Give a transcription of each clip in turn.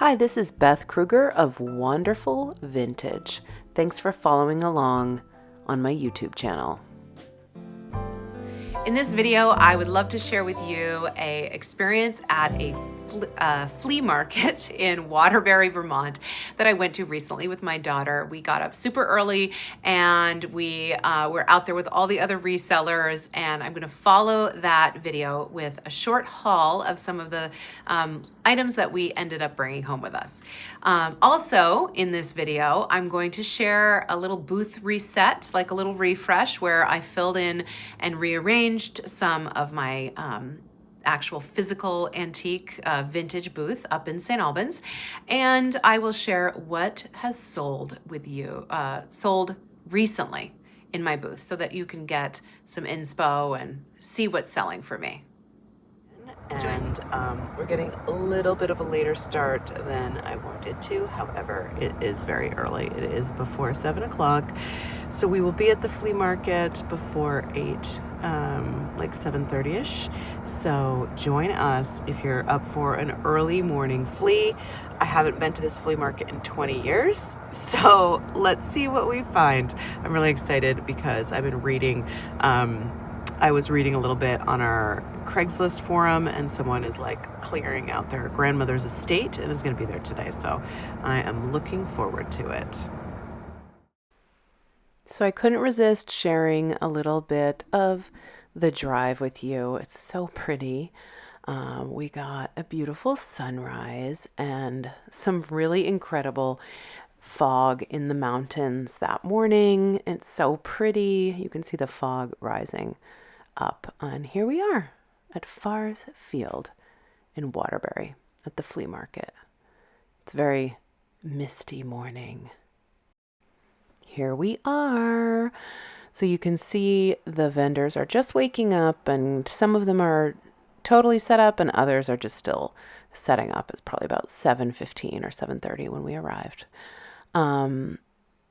Hi, this is Beth Kruger of Wanderful Vintage. Thanks for following along on my YouTube channel. In this video, I would love to share with you an experience at a flea market in Waterbury, Vermont that I went to recently with my daughter. We got up super early and we were out there with all the other resellers, and I'm going to follow that video with a short haul of some of the items that we ended up bringing home with us. Also in this video, I'm going to share a little booth reset, like a little refresh where I filled in and rearranged some of my actual physical antique vintage booth up in St. Albans. And I will share what has sold with you, sold recently in my booth so that you can get some inspo and see what's selling for me. And we're getting a little bit of a later start than I wanted to. However, it is very early. It is before 7 o'clock. So we will be at the flea market before 8, like 7:30ish. So join us if you're up for an early morning flea. I haven't been to this flea market in 20 years. So let's see what we find. I'm really excited because I've been reading, I was reading a little bit on our Craigslist forum, and someone is like clearing out their grandmother's estate and is going to be there today. So I am looking forward to it. So I couldn't resist sharing a little bit of the drive with you. It's so pretty. We got a beautiful sunrise and some really incredible fog in the mountains that morning. It's so pretty. You can see the fog rising up, and here we are at Farr's Field in Waterbury at the flea market. It's a very misty morning. Here we are. So you can see the vendors are just waking up, and some of them are totally set up and others are just still setting up. It's probably about 7:15 or 7:30 when we arrived.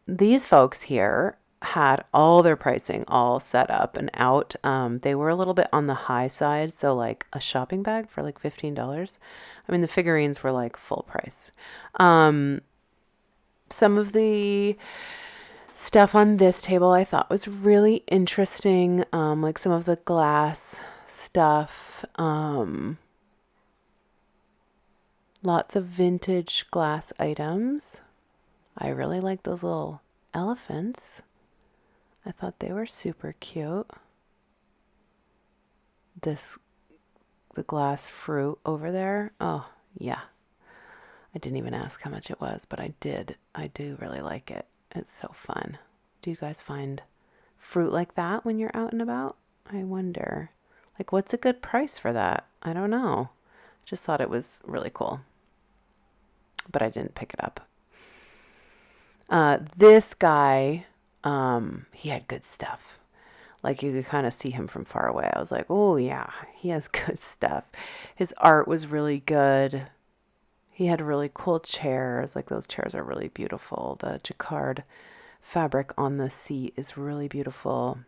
These folks here had all their pricing all set up and out. They were a little bit on the high side, so like a shopping bag for like $15. I mean, the figurines were like full price. Some of the stuff on this table I thought was really interesting, like some of the glass stuff. Lots of vintage glass items. I really like those little elephants. I thought they were super cute. The glass fruit over there. Oh, yeah. I didn't even ask how much it was, but I did. I do really like it. It's so fun. Do you guys find fruit like that when you're out and about? I wonder. Like, what's a good price for that? I don't know. Just thought it was really cool. But I didn't pick it up. This guy, he had good stuff. Like, you could kind of see him from far away. I was like, oh yeah, he has good stuff. His art was really good. He had really cool chairs. Like, those chairs are really beautiful. The jacquard fabric on the seat is really beautiful.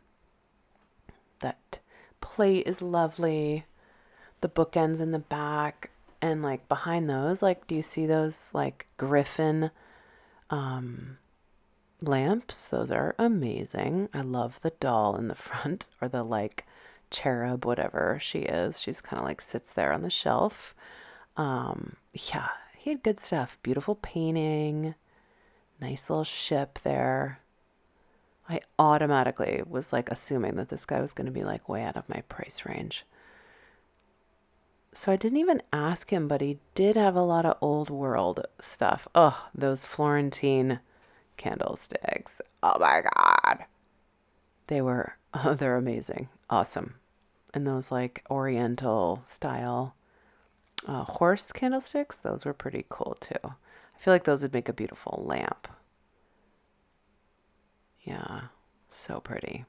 That plate is lovely. The bookends in the back, and like behind those, like, do you see those like griffin lamps? Those are amazing. I love the doll in the front, or the like cherub, whatever she is. She's kind of like sits there on the shelf. Yeah, he had good stuff. Beautiful painting. Nice little ship there. I automatically was like assuming that this guy was going to be like way out of my price range. So I didn't even ask him, but he did have a lot of old world stuff. Oh, those Florentine candlesticks. Oh my God. They're amazing. Awesome. And those like Oriental style horse candlesticks, those were pretty cool too. I feel like those would make a beautiful lamp. Yeah, so pretty.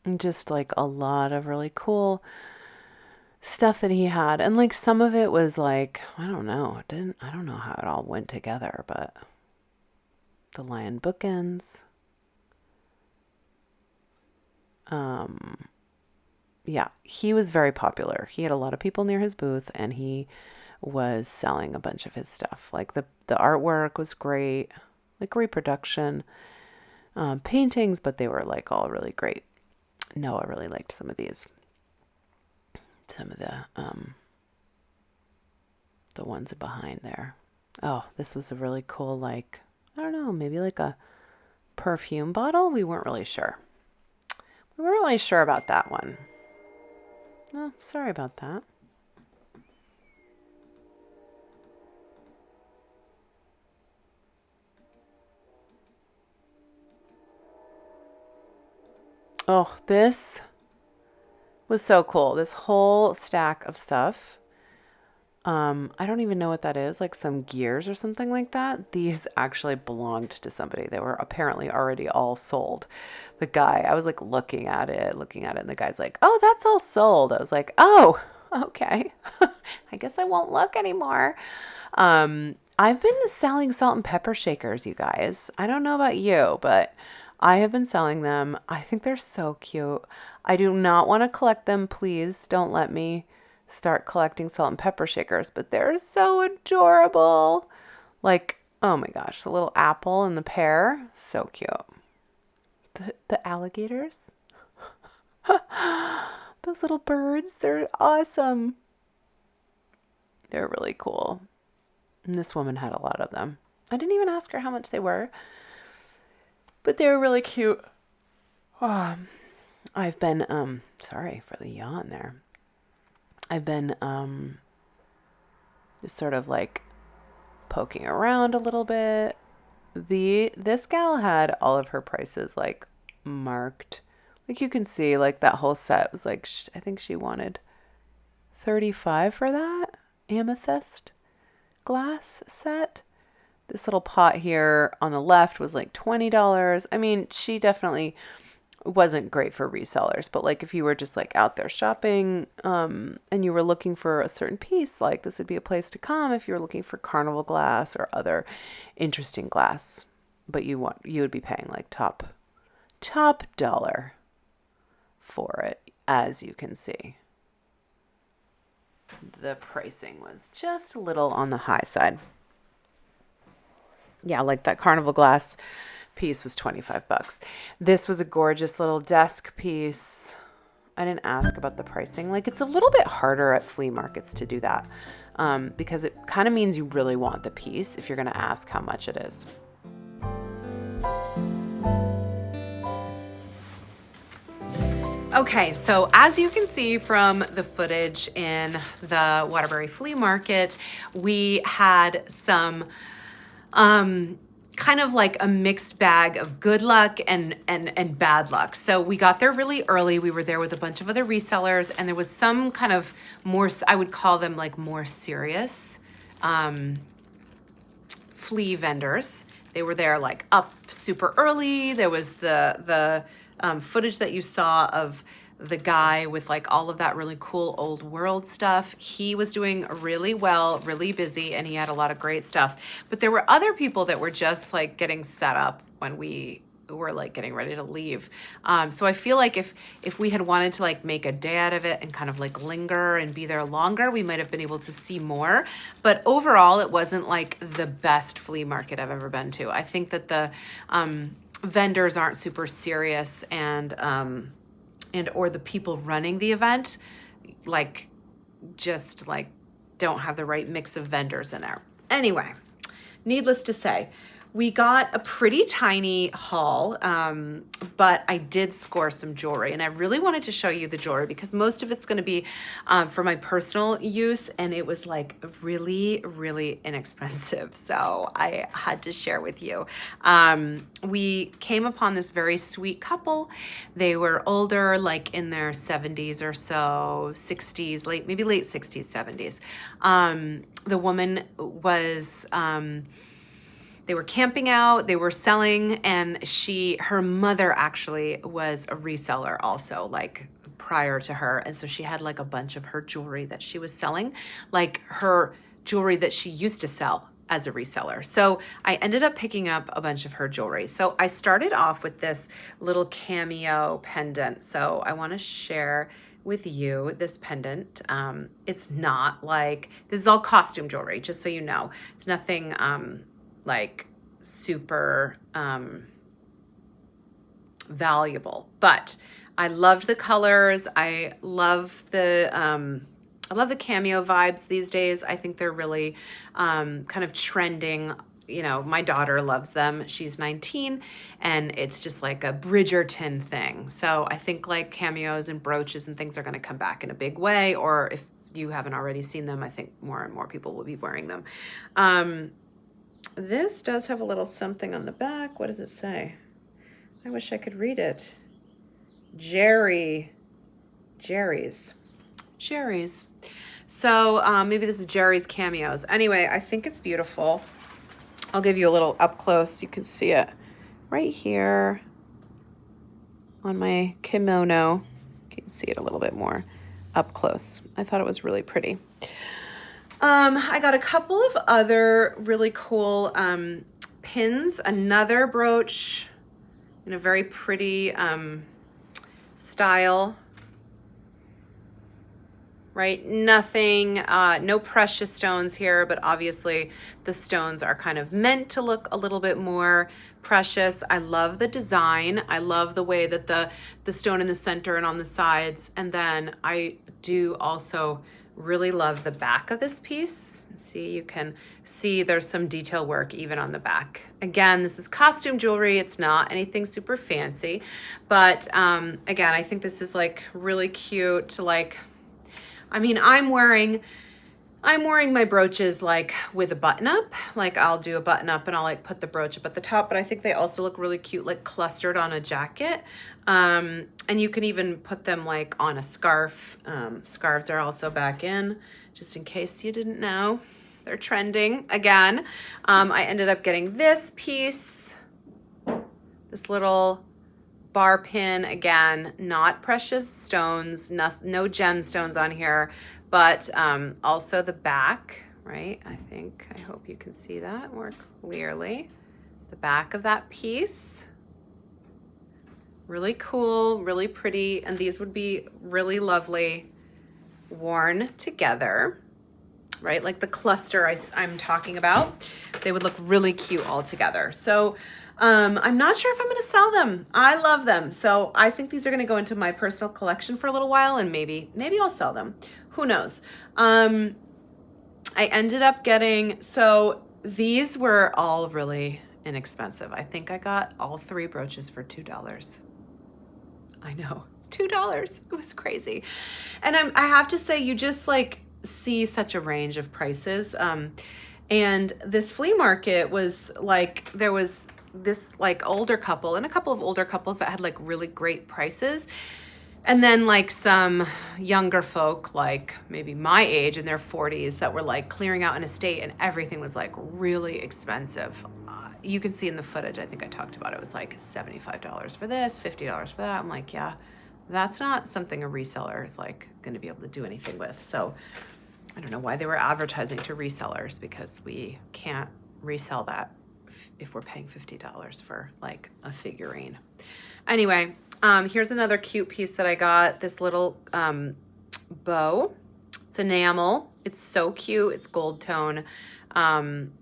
And just like a lot of really cool stuff that he had. And like some of it was like, I don't know, I don't know how it all went together, but the lion bookends. Yeah, he was very popular. He had a lot of people near his booth, and he was selling a bunch of his stuff. Like the artwork was great, like reproduction, paintings, but they were like all really great. Noah really liked some of these, some of the ones behind there. Oh, this was a really cool, like, I don't know, maybe like a perfume bottle. We weren't really sure. We weren't really sure about that one. Oh, sorry about that. Oh, this was so cool. This whole stack of stuff. I don't even know what that is, like some gears or something like that. These actually belonged to somebody. They were apparently already all sold. The guy, I was like looking at it, and the guy's like, "Oh, that's all sold." I was like, "Oh, okay. I guess I won't look anymore." I've been selling salt and pepper shakers, you guys. I don't know about you, but I have been selling them. I think they're so cute. I do not want to collect them. Please don't let me start collecting salt and pepper shakers, but they're so adorable. Like, oh my gosh, the little apple and the pear, so cute. The alligators, those little birds, they're awesome. They're really cool. And this woman had a lot of them. I didn't even ask her how much they were, but they were really cute. Oh, I've been, sorry for the yawn there. I've been, just sort of like poking around a little bit. This gal had all of her prices like marked. Like you can see, like that whole set was like, I think she wanted 35 for that amethyst glass set. This little pot here on the left was like $20. I mean, she definitely wasn't great for resellers, but like if you were just like out there shopping, and you were looking for a certain piece, like this would be a place to come if you were looking for carnival glass or other interesting glass. But you would be paying like top dollar for it, as you can see. The pricing was just a little on the high side. Yeah, like that carnival glass piece was 25 bucks. This was a gorgeous little desk piece. I didn't ask about the pricing. Like it's a little bit harder at flea markets to do that, because it kind of means you really want the piece if you're going to ask how much it is. Okay, so as you can see from the footage in the Waterbury Flea Market, we had some kind of like a mixed bag of good luck and bad luck. So we got there really early. We were there with a bunch of other resellers, and there was some kind of more, I would call them like more serious flea vendors. They were there like up super early. There was the footage that you saw of the guy with like all of that really cool old world stuff. He was doing really well, really busy, and he had a lot of great stuff. But there were other people that were just like getting set up when we were like getting ready to leave. So I feel like if we had wanted to like make a day out of it and kind of like linger and be there longer, we might have been able to see more. But overall, it wasn't like the best flea market I've ever been to. I think that the vendors aren't super serious, and or the people running the event like just like don't have the right mix of vendors in there. Anyway, needless to say, we got a pretty tiny haul, but I did score some jewelry, and I really wanted to show you the jewelry because most of it's going to be for my personal use, and it was like really, really inexpensive. So I had to share with you. We came upon this very sweet couple. They were older, like in their 70s or so, 60s, maybe late 60s, 70s. The woman was... they were camping out, they were selling, and her mother actually was a reseller also, like prior to her. And so she had like a bunch of her jewelry that she was selling, like her jewelry that she used to sell as a reseller. So I ended up picking up a bunch of her jewelry. So I started off with this little cameo pendant. So I want to share with you this pendant. It's not like, this is all costume jewelry, just so you know. It's nothing like super valuable, but I loved the colors. I love the cameo vibes these days. I think they're really kind of trending. You know, my daughter loves them. She's 19, and it's just like a Bridgerton thing. So I think like cameos and brooches and things are going to come back in a big way. Or if you haven't already seen them, I think more and more people will be wearing them. This does have a little something on the back. What does it say? I wish I could read it. Jerry's. So maybe this is Jerry's cameos. Anyway, I think it's beautiful. I'll give you a little up close. You can see it right here on my kimono. You can see it a little bit more up close. I thought it was really pretty. I got a couple of other really cool pins, another brooch in a very pretty style. Right? Nothing, no precious stones here, but obviously the stones are kind of meant to look a little bit more precious. I love the design. I love the way that the stone in the center and on the sides. And then I do also really love the back of this piece. See, you can see there's some detail work even on the back. Again, this is costume jewelry. It's not anything super fancy, but again, I think this is like really cute to like, I mean, I'm wearing my brooches like with a button up. Like I'll do a button up and I'll like put the brooch up at the top, but I think they also look really cute, like clustered on a jacket. And you can even put them like on a scarf. Scarves are also back in, just in case you didn't know. They're trending again. I ended up getting this piece, this little bar pin, again, not precious stones, no gemstones on here, but also the back, right? I hope you can see that more clearly. The back of that piece. Really cool, really pretty, and these would be really lovely worn together, right? Like the cluster I'm talking about. They would look really cute all together. So I'm not sure if I'm going to sell them. I love them. So I think these are going to go into my personal collection for a little while, and maybe I'll sell them. Who knows? I ended up getting, so these were all really inexpensive. I think I got all 3 brooches for $2. I know, $2. It was crazy. And I have to say, you just like see such a range of prices. And this flea market was like, there was this like older couple and a couple of older couples that had like really great prices. And then like some younger folk, like maybe my age in their 40s, that were like clearing out an estate, and everything was like really expensive. You can see in the footage, I think I talked about it, was like $75 for this, $50 for that. I'm like, yeah, that's not something a reseller is like going to be able to do anything with. So I don't know why they were advertising to resellers, because we can't resell that if we're paying $50 for like a figurine. Anyway, here's another cute piece that I got, this little bow. It's enamel. It's so cute. It's gold tone.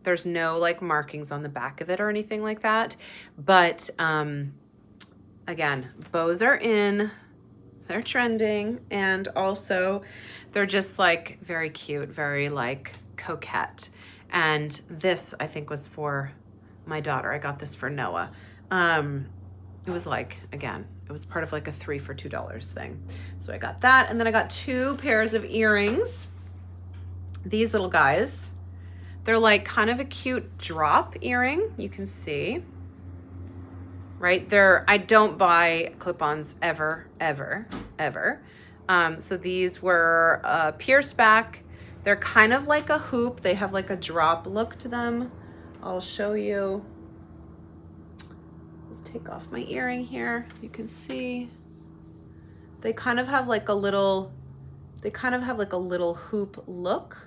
There's no like markings on the back of it or anything like that. But again, bows are in, they're trending, and also they're just like very cute, very like coquette. And this I think was for my daughter. I got this for Noah. It was like, again, it was part of like a 3 for $2 thing. So I got that. And then I got 2 pairs of earrings. These little guys, they're like kind of a cute drop earring. You can see, right? I don't buy clip-ons ever. So these were pierced back. They're kind of like a hoop. They have like a drop look to them. I'll show you. Let's take off my earring here. You can see they kind of have like a little hoop look.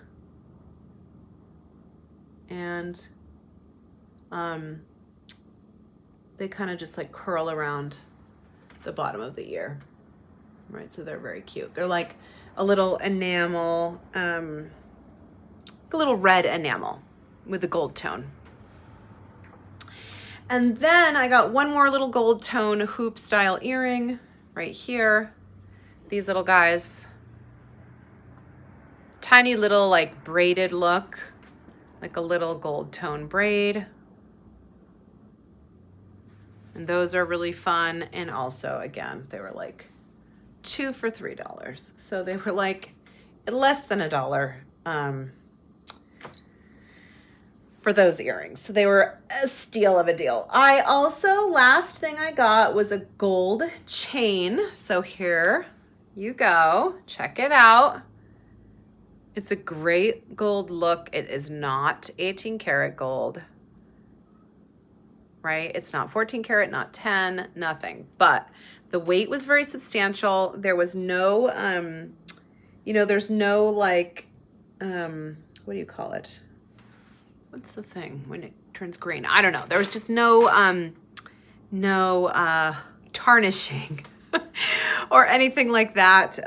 and they kind of just like curl around the bottom of the ear, right? So they're very cute. They're like a little enamel, a little red enamel with a gold tone. And then I got one more little gold tone hoop style earring right here. These little guys, tiny little like braided look, like a little gold tone braid. And those are really fun. And also, again, they were like 2 for $3. So they were like less than $1 for those earrings. So they were a steal of a deal. I also, last thing I got was a gold chain. So here you go. Check it out. It's a great gold look. It is not 18 karat gold, right? It's not 14 karat, not 10, nothing. But the weight was very substantial. There was no, there's no like, what do you call it? What's the thing when it turns green? I don't know. There was just no tarnishing or anything like that.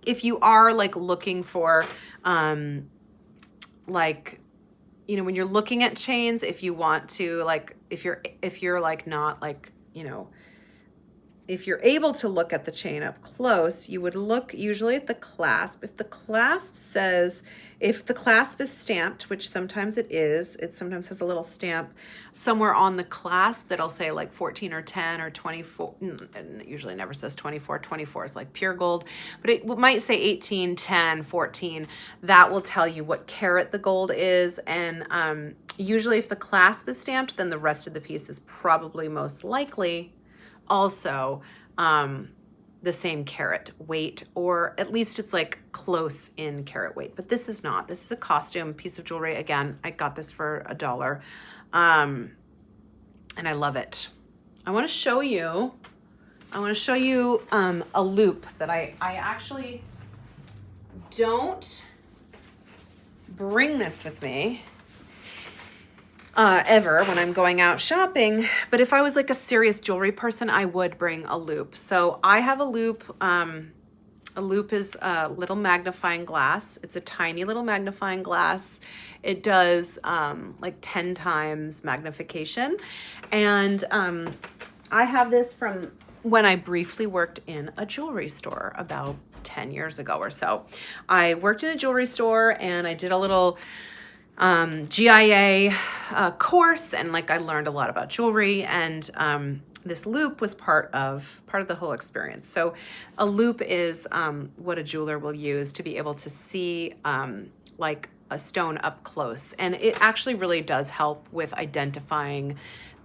If you are like looking for, like, when you're looking at chains, if you want to like, if you're like not like, if you're able to look at the chain up close, you would look usually at the clasp. If the clasp is stamped, which sometimes it is, it sometimes has a little stamp somewhere on the clasp that'll say like 14 or 10 or 24, and it usually never says 24. 24 is like pure gold, but it might say 18, 10, 14. That will tell you what carat the gold is. And usually if the clasp is stamped, then the rest of the piece is probably most likely also the same carat weight, or at least it's like close in carat weight. But this is not. This is a costume piece of jewelry. Again, I got this for $1, and I love it. I want to show you a loop that I actually don't bring this with me ever when I'm going out shopping. But if I was like a serious jewelry person, I would bring a loop. So I have a loop. A loop is a little magnifying glass. It's a tiny little magnifying glass. It does like 10 times magnification. And I have this from when I briefly worked in a jewelry store about 10 years ago or so. I worked in a jewelry store and I did a little GIA course, and like I learned a lot about jewelry, and this loop was part of the whole experience. So a loop is what a jeweler will use to be able to see like a stone up close, and it actually really does help with identifying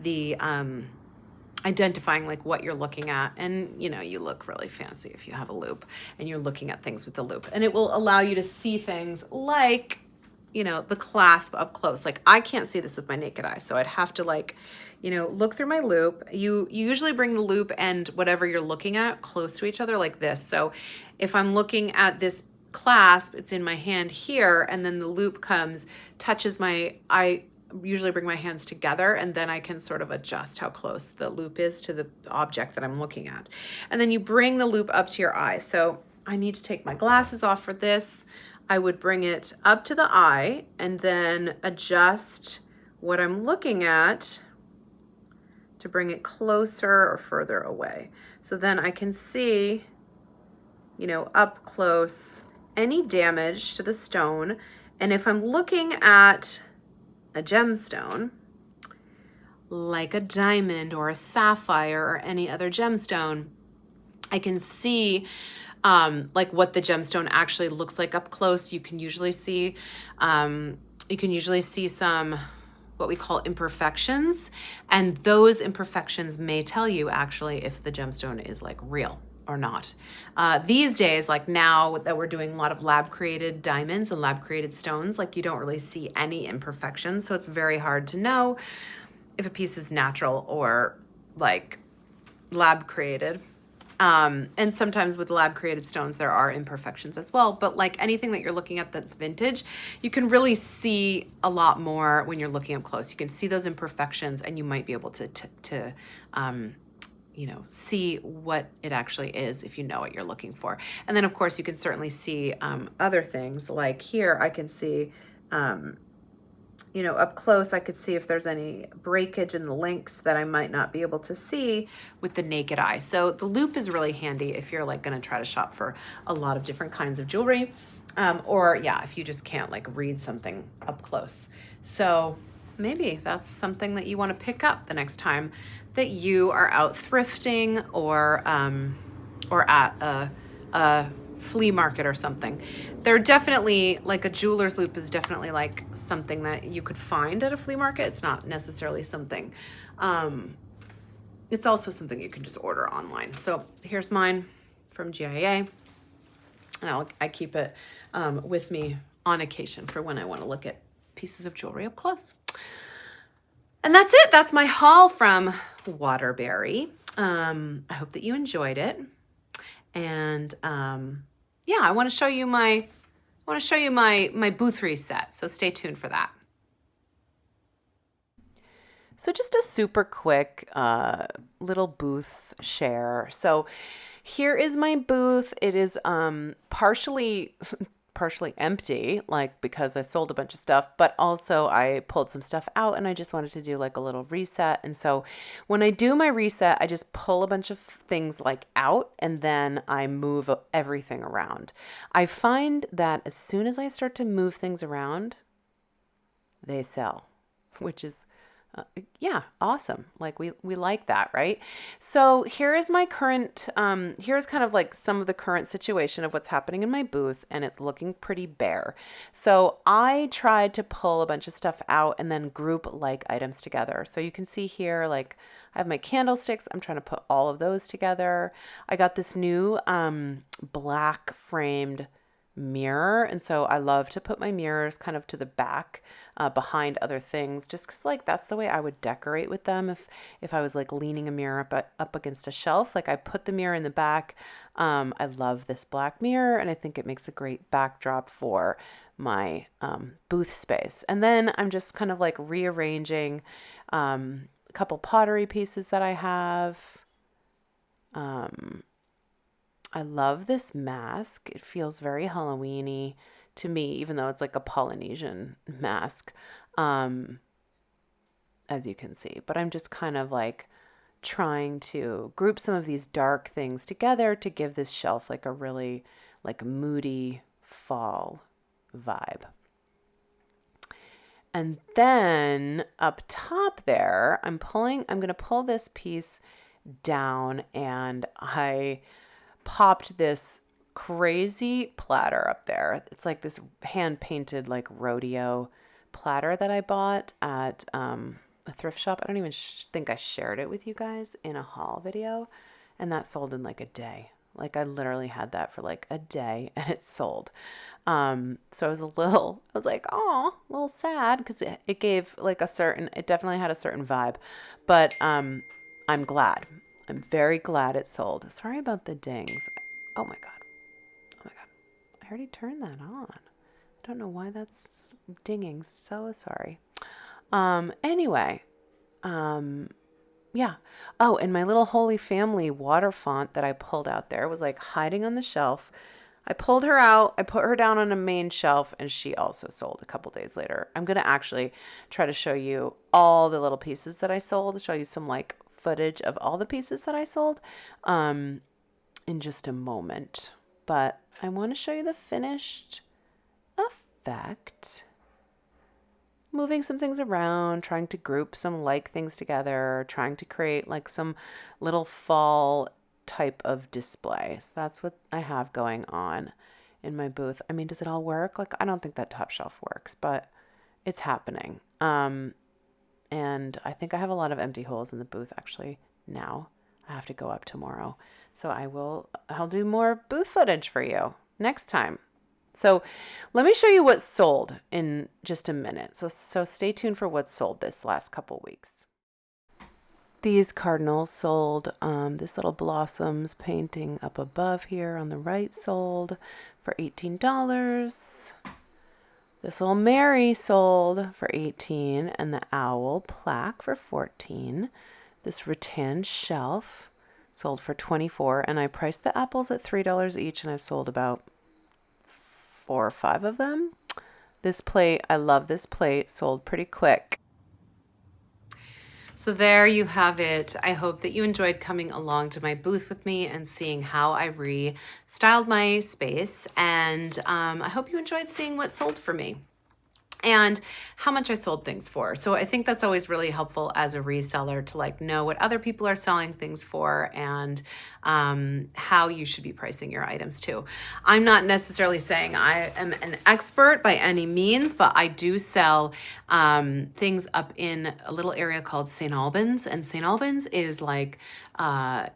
like what you're looking at. And you look really fancy if you have a loop and you're looking at things with the loop, and it will allow you to see things like the clasp up close. Like I can't see this with my naked eye, so I'd have to like, look through my loop. You usually bring the loop and whatever you're looking at close to each other like this. So if I'm looking at this clasp, it's in my hand here, and then the loop comes, touches I usually bring my hands together, and then I can sort of adjust how close the loop is to the object that I'm looking at. And then you bring the loop up to your eye. So I need to take my glasses off for this. I would bring it up to the eye and then adjust what I'm looking at to bring it closer or further away. So then I can see, up close, any damage to the stone. And if I'm looking at a gemstone, like a diamond or a sapphire or any other gemstone, I can see like what the gemstone actually looks like up close. You can usually see some what we call imperfections, and those imperfections may tell you actually if the gemstone is like real or not. These days, like now that we're doing a lot of lab created diamonds and lab created stones, like you don't really see any imperfections, so it's very hard to know if a piece is natural or like lab created. And sometimes with lab created stones, there are imperfections as well. But like anything that you're looking at that's vintage, you can really see a lot more when you're looking up close. You can see those imperfections, and you might be able to see what it actually is if you know what you're looking for. And then of course you can certainly see other things. Like here I can see, up close, I could see if there's any breakage in the links that I might not be able to see with the naked eye. So the loop is really handy if you're like going to try to shop for a lot of different kinds of jewelry, or if you just can't like read something up close. So maybe that's something that you want to pick up the next time that you are out thrifting or at a flea market or something. They're definitely like a jeweler's loop is definitely like something that you could find at a flea market. It's not necessarily something, it's also something you can just order online. So here's mine from GIA, and I keep it with me on occasion for when I want to look at pieces of jewelry up close. And that's it. That's my haul from Waterbury. I hope that you enjoyed it. And I want to show you my booth reset. So stay tuned for that. So just a super quick little booth share. So here is my booth. It is partially empty, like because I sold a bunch of stuff, but also I pulled some stuff out and I just wanted to do like a little reset. And so when I do my reset, I just pull a bunch of things like out and then I move everything around. I find that as soon as I start to move things around, they sell, which is awesome. Like we like that, right? So here is my current, here's kind of like some of the current situation of what's happening in my booth, and it's looking pretty bare. So I tried to pull a bunch of stuff out and then group like items together. So you can see here, like I have my candlesticks. I'm trying to put all of those together. I got this new black framed mirror, and so I love to put my mirrors kind of to the back behind other things, just because like that's the way I would decorate with them if I was like leaning a mirror up against a shelf. Like I put the mirror in the back. I love this black mirror, and I think it makes a great backdrop for my booth space. And then I'm just kind of like rearranging a couple pottery pieces that I have. I love this mask. It feels very Halloween-y to me, even though it's like a Polynesian mask, as you can see. But I'm just kind of like trying to group some of these dark things together to give this shelf like a really like moody fall vibe. And then up top there, I'm going to pull this piece down, and I popped this crazy platter up there. It's like this hand painted like rodeo platter that I bought at a thrift shop. I don't even think I shared it with you guys in a haul video, and that sold in like a day. Like I literally had that for like a day and it sold. So I was like, oh, a little sad because it gave like it definitely had a certain vibe, but I'm glad. I'm very glad it sold. Sorry about the dings. Oh my God. Oh my God. I already turned that on. I don't know why that's dinging. So sorry. Anyway, yeah. Oh, and my little Holy Family water font that I pulled out there was like hiding on the shelf. I pulled her out. I put her down on a main shelf, and she also sold a couple days later. I'm going to actually try to show you all the little pieces that I sold, show you some like footage of all the pieces that I sold in just a moment. But I want to show you the finished effect. Moving some things around, trying to group some like things together, trying to create like some little fall type of display. So that's what I have going on in my booth. I mean, does it all work? Like, I don't think that top shelf works, but it's happening. And I think I have a lot of empty holes in the booth actually now. I have to go up tomorrow. So I'll do more booth footage for you next time. So let me show you what sold in just a minute. So stay tuned for what sold this last couple weeks. These cardinals sold. This little blossoms painting up above here on the right sold for $18. This little Mary sold for $18, and the owl plaque for $14. This rattan shelf sold for $24, and I priced the apples at $3 each, and I've sold about 4 or 5 of them. This plate, I love this plate, sold pretty quick. So there you have it. I hope that you enjoyed coming along to my booth with me and seeing how I restyled my space. And I hope you enjoyed seeing what sold for me and how much I sold things for. So I think that's always really helpful as a reseller to like know what other people are selling things for and how you should be pricing your items too. I'm not necessarily saying I am an expert by any means, but I do sell things up in a little area called St. Albans, and St. Albans is like,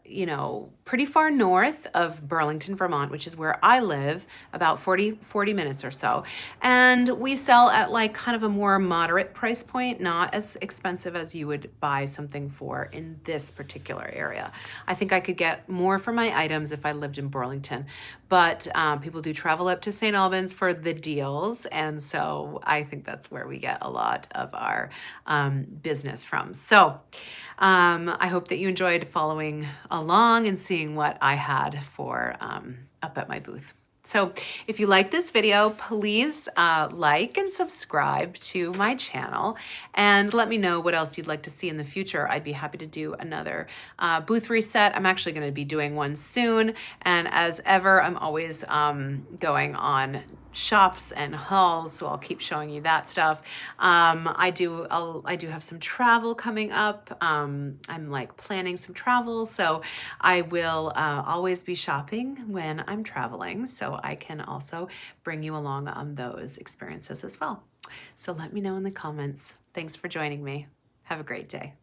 you know, pretty far north of Burlington, Vermont, which is where I live, about 40 minutes or so. And we sell at like kind of a more moderate price point, not as expensive as you would buy something for in this particular area. I think I could get more for my items if I lived in Burlington, but people do travel up to St. Albans for the deals. And so I think that's where we get a lot of our business from. So I hope that you enjoyed following along and seeing what I had for up at my booth. So if you like this video, please like and subscribe to my channel and let me know what else you'd like to see in the future. I'd be happy to do another booth reset. I'm actually going to be doing one soon. And as ever, I'm always going on shops and hauls, so I'll keep showing you that stuff. I do have some travel coming up. I'm like planning some travel, so I will always be shopping when I'm traveling, so I can also bring you along on those experiences as well. So let me know in the comments. Thanks for joining me. Have a great day.